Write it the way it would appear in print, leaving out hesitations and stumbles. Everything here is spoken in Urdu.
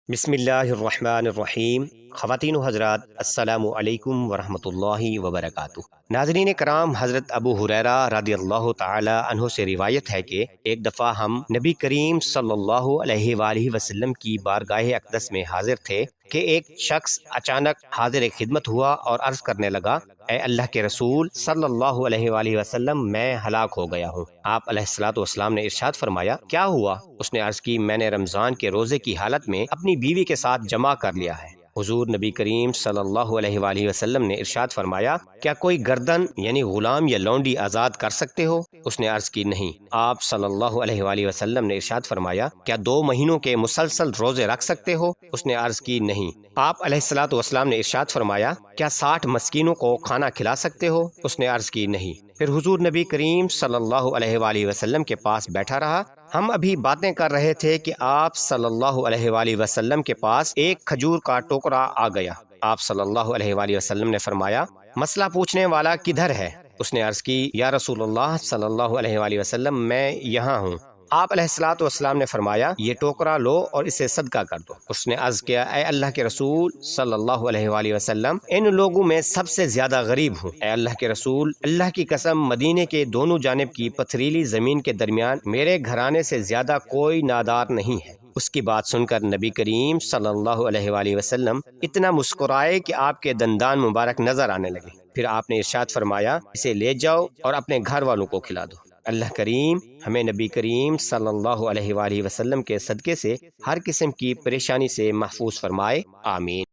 بسم اللہ الرحمن الرحیم۔ خواتین و حضرات، السلام علیکم ورحمۃ اللہ وبرکاتہ۔ ناظرین کرام، حضرت ابو ہریرہ رضی اللہ تعالی عنہ سے روایت ہے کہ ایک دفعہ ہم نبی کریم صلی اللہ علیہ وآلہ وسلم کی بارگاہ اقدس میں حاضر تھے کہ ایک شخص اچانک حاضر خدمت ہوا اور عرض کرنے لگا، اے اللہ کے رسول صلی اللہ علیہ وآلہ وسلم، میں ہلاک ہو گیا ہوں۔ آپ علیہ الصلوۃ والسلام نے ارشاد فرمایا، کیا ہوا؟ اس نے عرض کی، میں نے رمضان کے روزے کی حالت میں اپنی بیوی کے ساتھ جمع کر لیا ہے۔ حضور نبی کریم صلی اللہ علیہ وآلہ وسلم نے ارشاد فرمایا، کیا کوئی گردن یعنی غلام یا لونڈی آزاد کر سکتے ہو؟ اس نے عرض کی، نہیں۔ آپ صلی اللہ علیہ وآلہ وسلم نے ارشاد فرمایا، کیا 2 مہینوں کے مسلسل روزے رکھ سکتے ہو؟ اس نے عرض کی، نہیں۔ آپ علیہ الصلوۃ والسلام نے ارشاد فرمایا، کیا 60 مسکینوں کو کھانا کھلا سکتے ہو؟ اس نے عرض کی، نہیں۔ پھر حضور نبی کریم صلی اللہ علیہ وآلہ وسلم کے پاس بیٹھا رہا۔ ہم ابھی باتیں کر رہے تھے کہ آپ صلی اللہ علیہ وآلہ وسلم کے پاس ایک کھجور کا ٹوکرا آ گیا۔ آپ صلی اللہ علیہ وآلہ وسلم نے فرمایا، مسئلہ پوچھنے والا کدھر ہے؟ اس نے عرض کی، یا رسول اللہ صلی اللہ علیہ وآلہ وسلم، میں یہاں ہوں۔ آپ علیہ الصلوۃ والسلام نے فرمایا، یہ ٹوکرا لو اور اسے صدقہ کر دو۔ اس نے عرض کیا، اے اللہ کے رسول صلی اللہ علیہ وآلہ وسلم، ان لوگوں میں سب سے زیادہ غریب ہوں۔ اے اللہ کے رسول، اللہ کی قسم، مدینے کے دونوں جانب کی پتھریلی زمین کے درمیان میرے گھرانے سے زیادہ کوئی نادار نہیں ہے۔ اس کی بات سن کر نبی کریم صلی اللہ علیہ وآلہ وسلم اتنا مسکرائے کہ آپ کے دندان مبارک نظر آنے لگے۔ پھر آپ نے ارشاد فرمایا، اسے لے جاؤ اور اپنے گھر والوں کو کھلا دو۔ اللہ کریم ہمیں نبی کریم صلی اللہ علیہ وآلہ وسلم کے صدقے سے ہر قسم کی پریشانی سے محفوظ فرمائے، آمین۔